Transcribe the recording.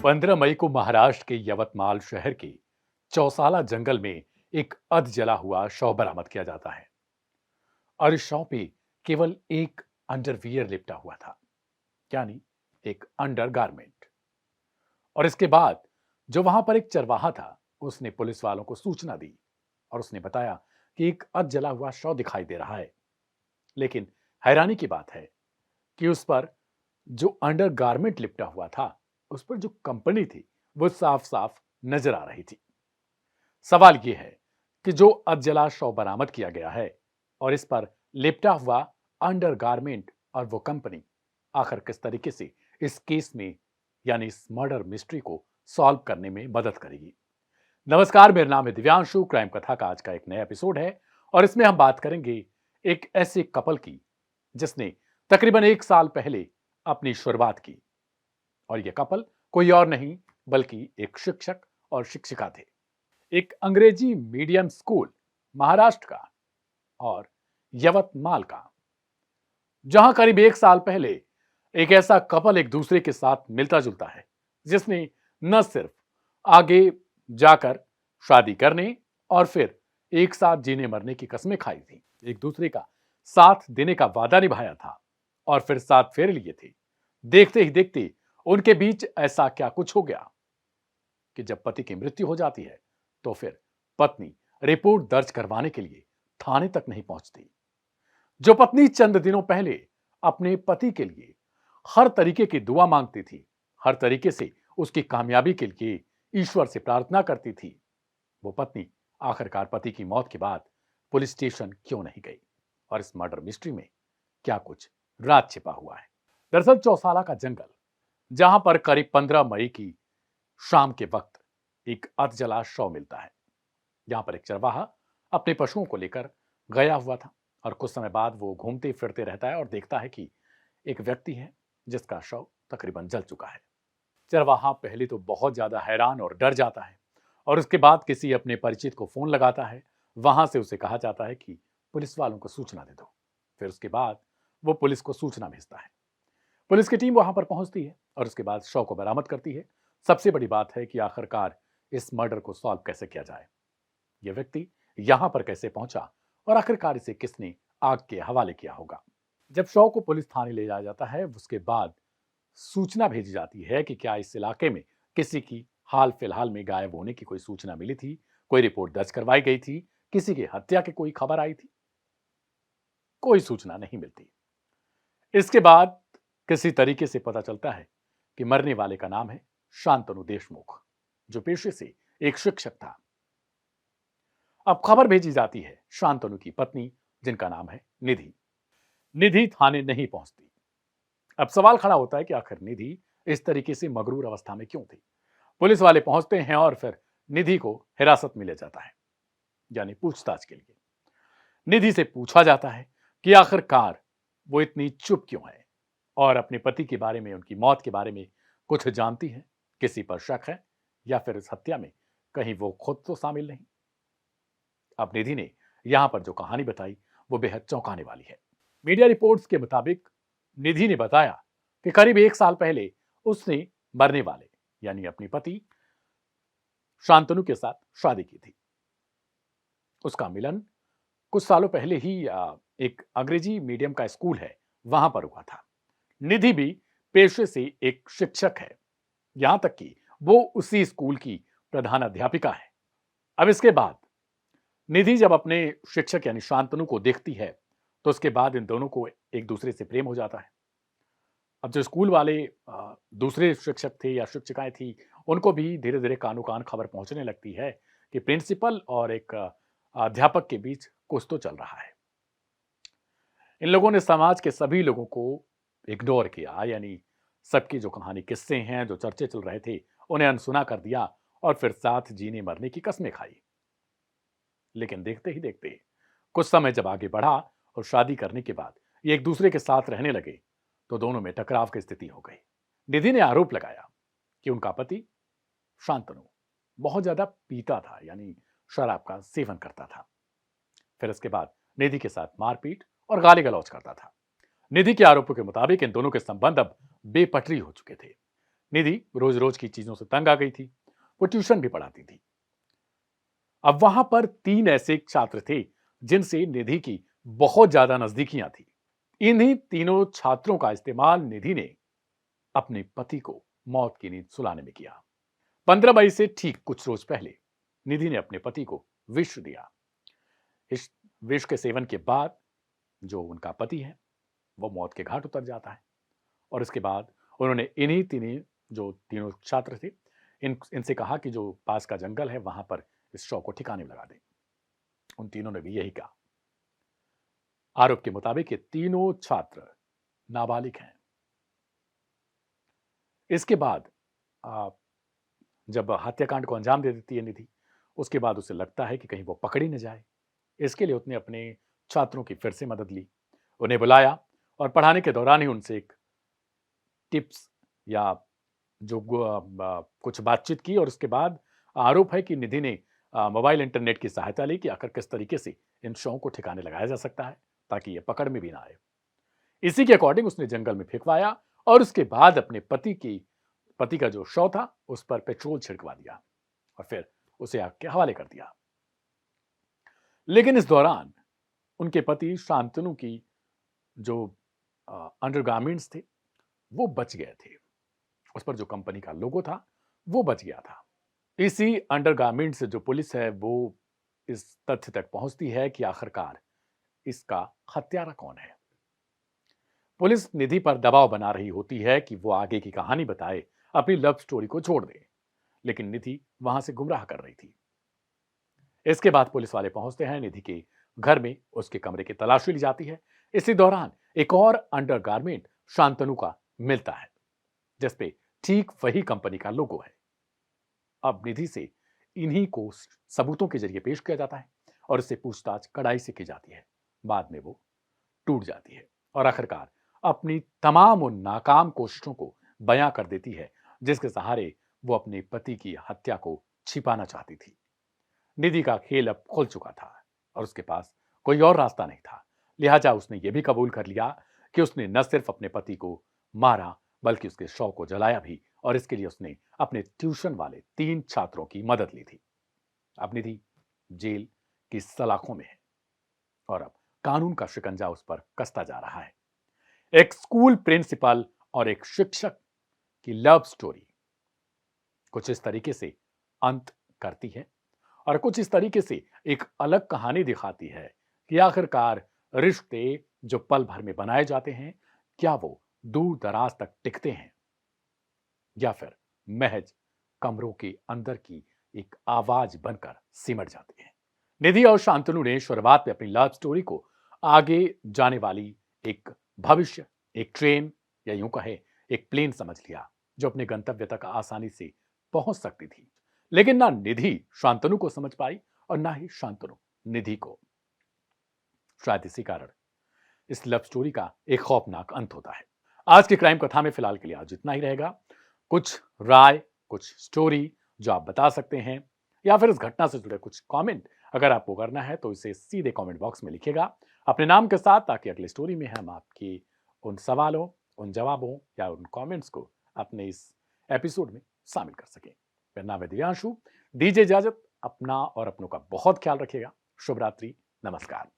15 मई को महाराष्ट्र के यवतमाल शहर के चौसाला जंगल में एक अध जला हुआ शव बरामद किया जाता है और इस शव पे केवल एक अंडरवियर लिपटा हुआ था, यानी एक अंडरगारमेंट। और इसके बाद जो वहां पर एक चरवाहा था, उसने पुलिस वालों को सूचना दी और उसने बताया कि एक अध जला हुआ शव दिखाई दे रहा है। लेकिन हैरानी की बात है कि उस पर जो अंडरगारमेंट लिपटा हुआ था, उस पर जो कंपनी थी वो साफ साफ नजर आ रही थी। सवाल यह है कि जो अधजला शव बरामद किया गया है और इस पर लिपटा हुआ अंडरगारमेंट और वो कंपनी आखिर किस तरीके से इस केस में यानी इस मर्डर मिस्ट्री को सॉल्व करने में मदद करेगी। नमस्कार, मेरा नाम है दिव्यांशु। क्राइम कथा का आज का एक नया एपिसोड है और इसमें हम बात करेंगे एक ऐसे कपल की जिसने तकरीबन 1 साल पहले अपनी शुरुआत की। और यह कपल कोई और नहीं बल्कि एक शिक्षक और शिक्षिका थे। एक अंग्रेजी मीडियम स्कूल महाराष्ट्र का और यवतमाल का, जहां करीब 1 साल पहले एक ऐसा कपल एक दूसरे के साथ मिलता जुलता है जिसने न सिर्फ आगे जाकर शादी करने और फिर एक साथ जीने मरने की कस्में खाई थी, एक दूसरे का साथ देने का वादा निभाया था और फिर साथ फेरे लिए थे। देखते ही देखते उनके बीच ऐसा क्या कुछ हो गया कि जब पति की मृत्यु हो जाती है तो फिर पत्नी रिपोर्ट दर्ज करवाने के लिए थाने तक नहीं पहुंचती। जो पत्नी चंद दिनों पहले अपने पति के लिए हर तरीके की दुआ मांगती थी, हर तरीके से उसकी कामयाबी के लिए ईश्वर से प्रार्थना करती थी, वो पत्नी आखिरकार पति की मौत के बाद पुलिस स्टेशन क्यों नहीं गई और इस मर्डर मिस्ट्री में क्या कुछ राज छिपा हुआ है। दरअसल चौसाला का जंगल, जहां पर करीब 15 मई की शाम के वक्त एक अधजला शव मिलता है। यहां पर एक चरवाहा अपने पशुओं को लेकर गया हुआ था और कुछ समय बाद वो घूमते फिरते रहता है और देखता है कि एक व्यक्ति है जिसका शव तकरीबन जल चुका है। चरवाहा पहले तो बहुत ज्यादा हैरान और डर जाता है और उसके बाद किसी अपने परिचित को फोन लगाता है। वहां से उसे कहा जाता है कि पुलिस वालों को सूचना दे दो। फिर उसके बाद वो पुलिस को सूचना भेजता है। पुलिस की टीम वहां पर पहुंचती है और उसके बाद शव को बरामद करती है। सबसे बड़ी बात है कि आखिरकार इस मर्डर को सॉल्व कैसे किया जाए, यह व्यक्ति यहां पर कैसे पहुंचा और आखिरकार इसे किसने आग के हवाले किया होगा। जब शव को पुलिस थाने ले जाया जाता है, उसके बाद सूचना भेजी जाती है कि क्या इस इलाके में किसी की हाल फिलहाल में गायब होने की कोई सूचना मिली थी, कोई रिपोर्ट दर्ज करवाई गई थी, किसी की हत्या की कोई खबर आई थी। कोई सूचना नहीं मिलती। इसके बाद किसी तरीके से पता चलता है कि मरने वाले का नाम है शांतनु देशमुख, जो पेशे से एक शिक्षक था। अब खबर भेजी जाती है शांतनु की पत्नी, जिनका नाम है निधि। निधि थाने नहीं पहुंचती। अब सवाल खड़ा होता है कि आखिर निधि इस तरीके से मगरूर अवस्था में क्यों थी। पुलिस वाले पहुंचते हैं और फिर निधि को हिरासत में लिया जाता है, यानी पूछताछ के लिए। निधि से पूछा जाता है कि आखिरकार वो इतनी चुप क्यों है और अपने पति के बारे में, उनकी मौत के बारे में कुछ जानती है, किसी पर शक है या फिर इस हत्या में कहीं वो खुद तो शामिल नहीं। अब निधि ने यहां पर जो कहानी बताई वो बेहद चौंकाने वाली है। मीडिया रिपोर्ट्स के मुताबिक निधि ने बताया कि करीब 1 साल पहले उसने मरने वाले यानी अपने पति शांतनु के साथ शादी की थी। उसका मिलन कुछ सालों पहले ही एक अंग्रेजी मीडियम का स्कूल है वहां पर हुआ था। निधि भी पेशे से एक शिक्षक है, यहां तक कि वो उसी स्कूल की प्रधान अध्यापिका है। अब इसके बाद निधि जब अपने शिक्षक यानी शांतनु को देखती है तो उसके बाद इन दोनों को एक दूसरे से प्रेम हो जाता है। अब जो स्कूल वाले दूसरे शिक्षक थे या शिक्षिकाएं थी, उनको भी धीरे धीरे कानो कान खबर पहुंचने लगती है कि प्रिंसिपल और एक अध्यापक के बीच कुछ तो चल रहा है। इन लोगों ने समाज के सभी लोगों को इग्नोर किया, यानी सबकी जो कहानी किस्से हैं, जो चर्चे चल रहे थे, उन्हें अनसुना कर दिया और फिर साथ जीने मरने की कस्में खाई। लेकिन देखते ही देखते कुछ समय जब आगे बढ़ा और शादी करने के बाद ये एक दूसरे के साथ रहने लगे तो दोनों में टकराव की स्थिति हो गई। निधि ने आरोप लगाया कि उनका पति शांतनु बहुत ज्यादा पीता था, यानी शराब का सेवन करता था। फिर इसके बाद निधि के साथ मारपीट और गाली गलौज करता था। निधि के आरोपों के मुताबिक इन दोनों के संबंध अब बेपटरी हो चुके थे। निधि रोज रोज की चीजों से तंग आ गई थी। वो ट्यूशन भी पढ़ाती थी। अब वहां पर 3 ऐसे छात्र थे जिनसे निधि की बहुत ज्यादा नजदीकियां थी। इन्हीं तीनों छात्रों का इस्तेमाल निधि ने अपने पति को मौत की नींद सुलाने में किया। 15 मई से ठीक कुछ रोज पहले निधि ने अपने पति को विष दिया। इस विष के सेवन के बाद जो उनका पति है वो मौत के घाट उतर जाता है। और इसके बाद उन्होंने इन्हीं तीनों जो तीनों छात्र थे इनसे कहा कि जो पास का जंगल है वहां पर इस शव को ठिकाने लगा दें। उन तीनों ने भी यही कहा। आरोप के मुताबिक ये तीनों छात्र नाबालिग हैं। इसके बाद जब हत्याकांड को अंजाम दे देती है निधि, उसके बाद उसे लगता है कि कहीं वो पकड़ी न जाए। इसके लिए उसने अपने छात्रों की फिर से मदद ली, उन्हें बुलाया और पढ़ाने के दौरान ही उनसे एक टिप्स या जो कुछ बातचीत की। और उसके बाद आरोप है कि निधि ने मोबाइल इंटरनेट की सहायता ली कि आखिर किस तरीके से इन शवों को ठिकाने लगाया जा सकता है ताकि ये पकड़ में भी ना आए। इसी के अकॉर्डिंग उसने जंगल में फेंकवाया और उसके बाद अपने पति का जो शव था उस पर पेट्रोल छिड़कवा दिया और फिर उसे आग के हवाले कर दिया। लेकिन इस दौरान उनके पति शांतनु की जो अंडरगारमेंट्स थे वो बच गए थे। उस पर जो कंपनी का लोगो था वो बच गया था। इसी अंडरगारमेंट से जो पुलिस है वो इस तथ्य तक पहुंचती है कि आखिरकार इसका हत्यारा कौन है। पुलिस निधि पर दबाव बना रही होती है कि वो आगे की कहानी बताए, अपनी लव स्टोरी को छोड़ दे, लेकिन निधि वहां से गुमराह कर रही थी। इसके बाद पुलिस वाले पहुंचते हैं। निधि के घर में उसके कमरे की तलाशी ली जाती है। इसी दौरान एक और अंडरगारमेंट शांतनु का मिलता है जिसपे ठीक वही कंपनी का लोगो है। अब निधि से इन्हीं को सबूतों के जरिए पेश किया जाता है और इससे पूछताछ कड़ाई से की जाती है। बाद में वो टूट जाती है और आखिरकार अपनी तमाम उन नाकाम कोशिशों को बयां कर देती है जिसके सहारे वो अपने पति की हत्या को छिपाना चाहती थी। निधि का खेल अब खुल चुका था और उसके पास कोई और रास्ता नहीं था। लिहाजा उसने ये भी कबूल कर लिया कि उसने न सिर्फ अपने पति को मारा बल्कि उसके शव को जलाया भी, और इसके लिए उसने अपने ट्यूशन वाले 3 छात्रों की मदद ली थी। अब निधि जेल की सलाखों में है और अब कानून का शिकंजा उस पर कसता जा रहा है। एक स्कूल प्रिंसिपल और एक शिक्षक की लव स्टोरी कुछ इस तरीके से अंत करती है और कुछ इस तरीके से एक अलग कहानी दिखाती है कि आखिरकार रिश्ते जो पल भर में बनाए जाते हैं क्या वो दूर दराज तक टिकते हैं या फिर महज कमरों के अंदर की एक आवाज बनकर सिमट जाते हैं। निधि और शांतनु ने शुरुआत में अपनी लव स्टोरी को आगे जाने वाली एक भविष्य, एक ट्रेन या यूं कहे एक प्लेन समझ लिया जो अपने गंतव्य तक आसानी से पहुंच सकती थी। लेकिन ना निधि शांतनु को समझ पाई और ना ही शांतनु निधि को। शायद इसी कारण इस लव स्टोरी का एक खौफनाक अंत होता है। आज की क्राइम कथा में फिलहाल के लिए आज इतना ही रहेगा। कुछ राय, कुछ स्टोरी जो आप बता सकते हैं या फिर इस घटना से जुड़े कुछ कमेंट अगर आपको करना है तो इसे सीधे कमेंट बॉक्स में लिखिएगा अपने नाम के साथ, ताकि अगली स्टोरी में हम आपके उन सवालों, उन जवाबों या उन कमेंट्स को अपने इस एपिसोड में शामिल कर सकें। मेरा नाम है दिव्यांशु। दीजिए इजाजत। अपना और अपनों का बहुत ख्याल रखिएगा। शुभ रात्रि। नमस्कार।